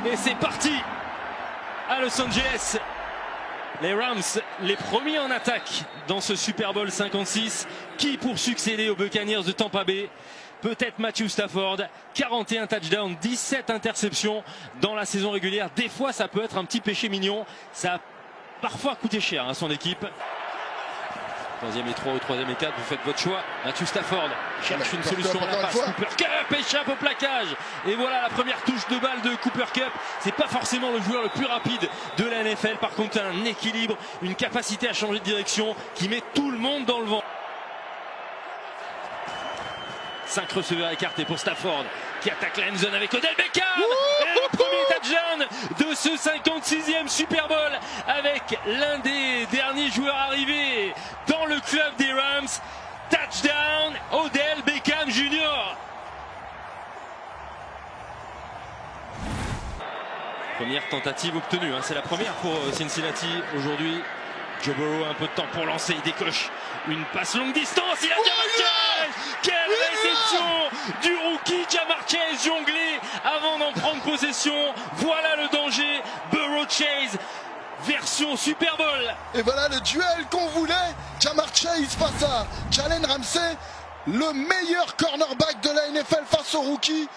Et c'est parti à Los Angeles. Les Rams, les premiers en attaque dans ce Super Bowl 56. Qui pour succéder aux Buccaneers de Tampa Bay? Peut-être Matthew Stafford. 41 touchdowns, 17 interceptions dans la saison régulière. Des fois, ça peut être un petit péché mignon. Ça a parfois coûté cher à son équipe. Troisième et 3 ou troisième et 4, vous faites votre choix. Matthew Stafford cherche une solution à la passe. Cooper Kupp échappe au plaquage. Et voilà la première touche de balle de Cooper Kupp. C'est pas forcément le joueur le plus rapide de la NFL. Par contre, un équilibre, une capacité à changer de direction qui met tout le monde dans le vent. 5 receveurs écartés pour Stafford qui attaque la end zone avec Odell Beckham. Et le premier touchdown de ce 56e Super Bowl avec l'un des derniers joueurs arrivés dans le club des Rams. Touchdown Odell Beckham Jr. Première tentative obtenue, c'est la première pour Cincinnati aujourd'hui. Joe Burrow a un peu de temps pour lancer, il décoche une passe longue distance, il a Ja'Marr Chase. Quelle réception du rookie Ja'Marr Chase, jonglé avant d'en prendre possession. Voilà le danger, Burrow Chase version Super Bowl. Et voilà le duel qu'on voulait, Ja'Marr Chase face à Jalen Ramsey, le meilleur cornerback de la NFL face au rookie.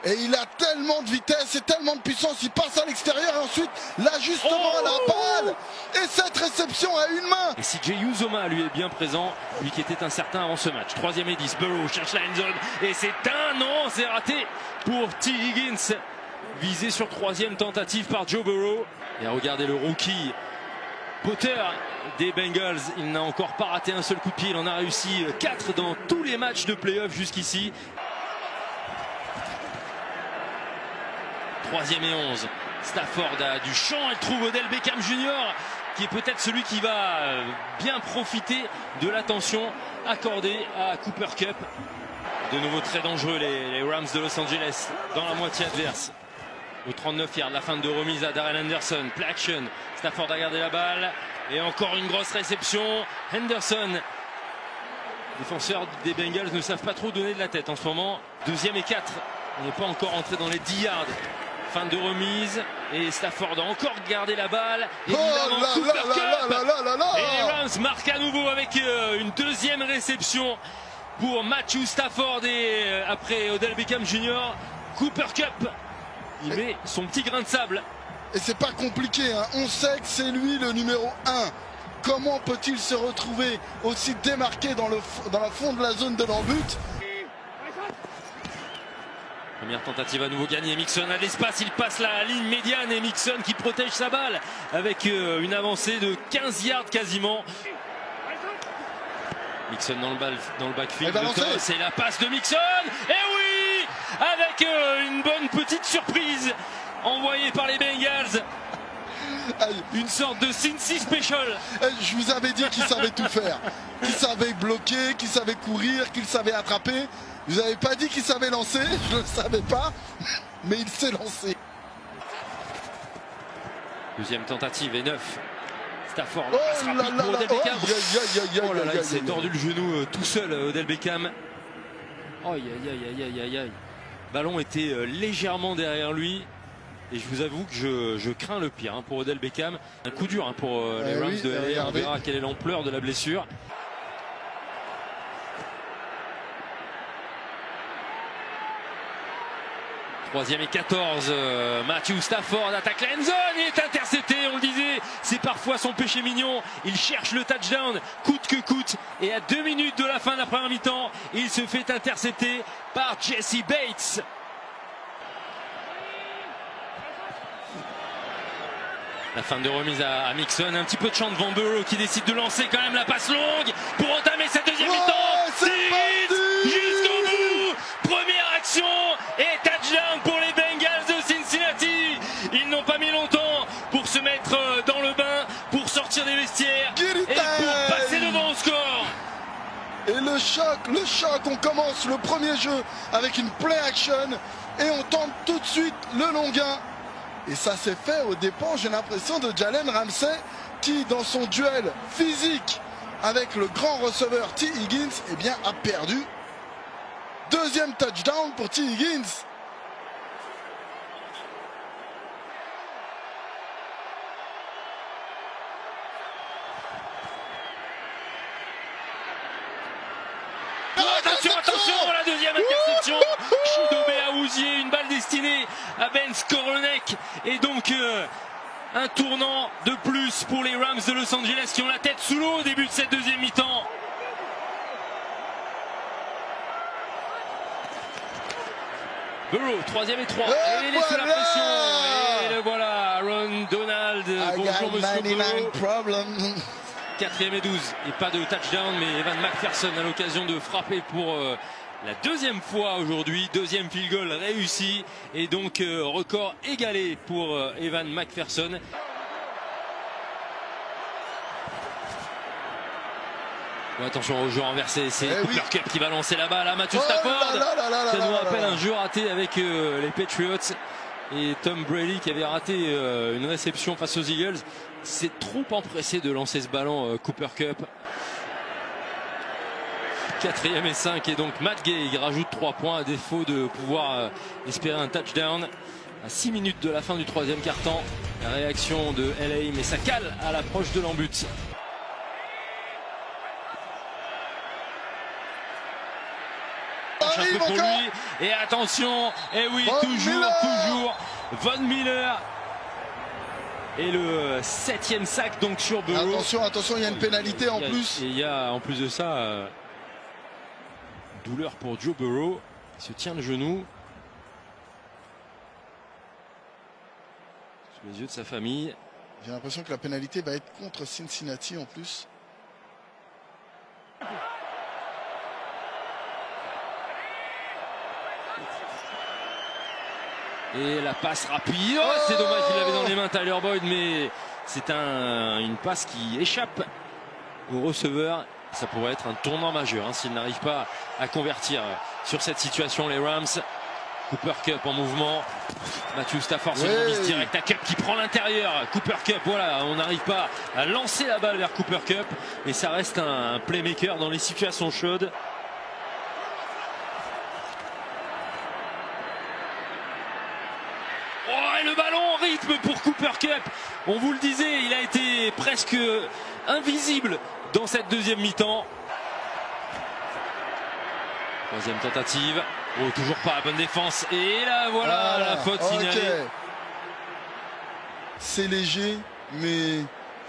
Et il a tellement de vitesse et tellement de puissance, il passe à l'extérieur et ensuite l'ajustement à la balle. Et cette réception à une main. Et CJ Uzomah lui est bien présent, lui qui était incertain avant ce match. Troisième et 10, Burrow cherche la end zone et c'est un non, c'est raté pour T. Higgins. Visé sur troisième tentative par Joe Burrow. Et regardez le rookie Potter des Bengals, il n'a encore pas raté un seul coup de pied, il en a réussi 4 dans tous les matchs de playoff jusqu'ici. Troisième et 11, Stafford a du champ, elle trouve Odell Beckham Jr. qui est peut-être celui qui va bien profiter de l'attention accordée à Cooper Kupp. De nouveau très dangereux les Rams de Los Angeles dans la moitié adverse. Au 39 yards, la fin de remise à Darrell Henderson, play action, Stafford a gardé la balle et encore une grosse réception. Henderson, défenseurs des Bengals ne savent pas trop donner de la tête en ce moment. Deuxième et 4, on n'est pas encore entré dans les 10 yards. Fin de remise et Stafford a encore gardé la balle. Et et les Rams marquent à nouveau avec une deuxième réception pour Matthew Stafford et après Odell Beckham Jr. Cooper Kupp, il met son petit grain de sable. Et c'est pas compliqué, on sait que c'est lui le numéro 1. Comment peut-il se retrouver aussi démarqué dans la fond de la zone de l'en-but? Première tentative à nouveau gagnée, Mixon a de l'espace, il passe la ligne médiane et Mixon qui protège sa balle avec une avancée de 15 yards quasiment. Mixon dans le backfield, c'est la passe de Mixon, et oui, avec une bonne petite surprise envoyée par les Bengals. Une sorte de Cincy Special. Je vous avais dit qu'il savait tout faire, qu'il savait bloquer, qu'il savait courir, qu'il savait attraper. Je vous avais pas dit qu'il savait lancer, je ne le savais pas, mais il s'est lancé. Deuxième tentative et 9. Stafford passe rapide pour Odell Beckham. Oh là là, il s'est tordu le genou tout seul, Odell Beckham. Aïe aïe aïe aïe aïe. Ballon était légèrement derrière lui. Et je vous avoue que je crains le pire pour Odell Beckham. Un coup dur pour les Rams de LA. On verra quelle est l'ampleur de la blessure. Troisième et 14, Matthew Stafford attaque la end zone, il est intercepté, on le disait, c'est parfois son péché mignon, il cherche le touchdown coûte que coûte, et à 2 minutes de la fin de la première mi-temps, il se fait intercepter par Jesse Bates. La fin de remise à Mixon, un petit peu de chant devant Burrow qui décide de lancer quand même la passe longue pour entamer cette deuxième mi-temps. Jusqu'au bout, première action et touchdown pour les Bengals de Cincinnati. Ils n'ont pas mis longtemps pour se mettre dans le bain, pour sortir des vestiaires et pour passer devant au score. Et le choc, on commence le premier jeu avec une play action et on tente tout de suite le long gain. Et ça s'est fait aux dépens, j'ai l'impression, de Jalen Ramsey qui, dans son duel physique avec le grand receveur T. Higgins, eh bien, a perdu. Deuxième touchdown pour T. Higgins. succéder à Ben Skowronek. Et donc un tournant de plus pour les Rams de Los Angeles qui ont la tête sous l'eau au début de cette deuxième mi-temps. Burrow, 3e et 3. Et il est sous la pression. Et le voilà, Aaron Donald. Bonjour monsieur Burrow. 4e et 12. Et pas de touchdown, mais Evan McPherson a l'occasion de frapper pour la deuxième fois aujourd'hui. Deuxième field goal réussi. Et donc record égalé pour Evan McPherson. Bon, attention au jeu renversé, c'est Cooper Kupp qui va lancer la balle à Matthew Stafford. Ça nous rappelle un jeu raté avec les Patriots et Tom Brady qui avait raté une réception face aux Eagles. C'est trop empressé de lancer ce ballon, Cooper Kupp. 4e et 5 et donc Matt Gay rajoute 3 points à défaut de pouvoir espérer un touchdown. À 6 minutes de la fin du 3e quart-temps, la réaction de LA, mais ça cale à l'approche de l'embut. Un peu pour lui et attention, et oui, toujours Von Miller et le 7e sac donc sur Burrow. Attention, il y a une pénalité en plus. Et il y a en plus de ça douleur pour Joe Burrow, il se tient le genou sous les yeux de sa famille. J'ai l'impression que la pénalité va être contre Cincinnati en plus. Et la passe rapide, oh, c'est dommage, il l'avait dans les mains Tyler Boyd, mais c'est une passe qui échappe au receveur. Ça pourrait être un tournant majeur s'il n'arrive pas à convertir sur cette situation les Rams. Cooper Kupp en mouvement, Matthew Stafford se dirige direct à Kupp qui prend l'intérieur. Cooper Kupp, voilà, on n'arrive pas à lancer la balle vers Cooper Kupp, et ça reste un playmaker dans les situations chaudes. Le ballon en rythme pour Cooper Kupp. On vous le disait, il a été presque invisible dans cette deuxième mi-temps. 3e tentative. Oh, toujours pas, bonne défense. Et là, voilà la faute signalée. C'est léger, mais je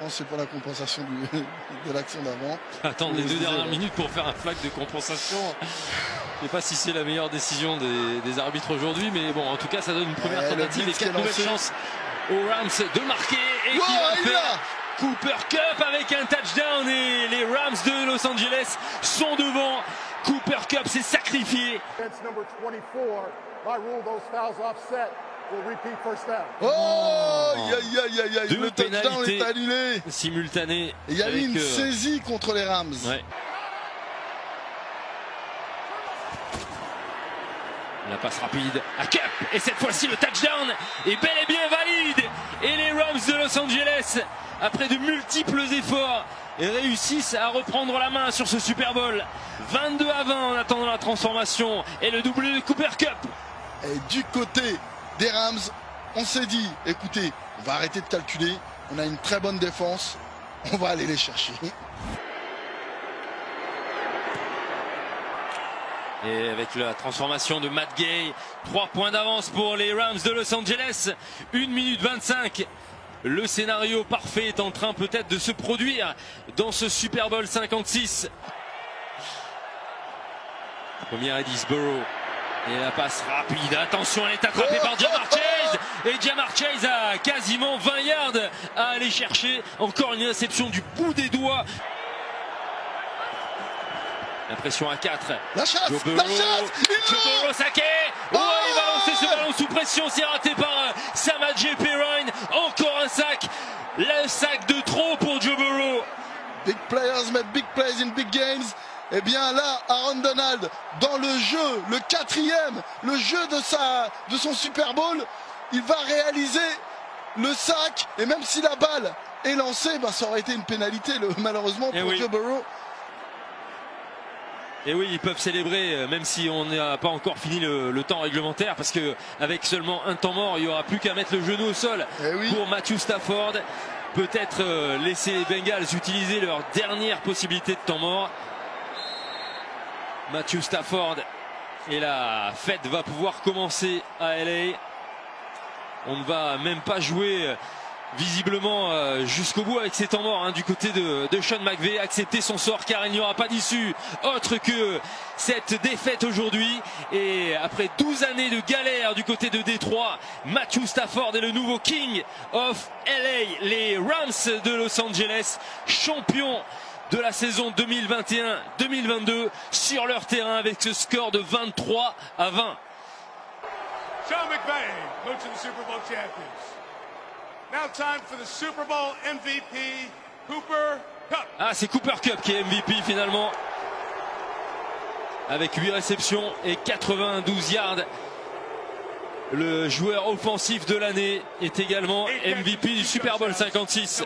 pense que c'est pour la compensation de l'action d'avant. Attendre les 2 dernières minutes pour faire un flag de compensation. Je ne sais pas si c'est la meilleure décision des arbitres aujourd'hui, mais bon, en tout cas, ça donne une première tentative et 4 nouvelles chances aux Rams de marquer. Et qui va faire Cooper Kupp avec un touchdown, et les Rams de Los Angeles sont devant. Cooper Kupp s'est sacrifié. Oh, le touchdown pénalités est annulé simultanées. Il y a eu une saisie contre les Rams. Ouais. La passe rapide à Kupp, et cette fois-ci le touchdown est bel et bien valide. Et les Rams de Los Angeles, après de multiples efforts, réussissent à reprendre la main sur ce Super Bowl. 22-20 en attendant la transformation et le doublé de Cooper Kupp. Et du côté des Rams, on s'est dit, écoutez, on va arrêter de calculer, on a une très bonne défense, on va aller les chercher. Et avec la transformation de Matt Gay, 3 points d'avance pour les Rams de Los Angeles. 1 minute 25. Le scénario parfait est en train peut-être de se produire dans ce Super Bowl 56. Première et 10, Burrow. Et la passe rapide. Attention, elle est attrapée par Ja'Marr Chase. Et Ja'Marr Chase a quasiment 20 yards à aller chercher. Encore une réception du bout des doigts. La pression à 4. La chasse, Joe Burrow saqué. Oh, il va lancer ce ballon sous pression. C'est raté par Samaje Perine. Encore un sac. Le sac de trop pour Joe Burrow. Big players make big plays in big games. Et bien là, Aaron Donald, dans le jeu, le 4e, le jeu de son Super Bowl, il va réaliser le sac. Et même si la balle est lancée, ça aurait été une pénalité malheureusement pour Joe Burrow. Et oui, ils peuvent célébrer même si on n'a pas encore fini le temps réglementaire, parce que avec seulement un temps mort, il n'y aura plus qu'à mettre le genou au sol pour Matthew Stafford. Peut-être laisser les Bengals utiliser leur dernière possibilité de temps mort. Matthew Stafford Et la fête va pouvoir commencer à LA. On ne va même pas jouer visiblement jusqu'au bout avec ces temps morts du côté de Sean McVay. Accepter son sort car il n'y aura pas d'issue autre que cette défaite aujourd'hui. Et après 12 années de galère du côté de Détroit, Matthew Stafford est le nouveau King of LA. Les Rams de Los Angeles, champions de la saison 2021-2022 sur leur terrain avec ce score de 23-20. Sean McVay, coach of the Super Bowl champions. Now time for the Super Bowl MVP, Cooper Kupp. Ah, c'est Cooper Kupp qui est MVP finalement. Avec 8 réceptions et 92 yards. Le joueur offensif de l'année est également MVP du Super Bowl 56.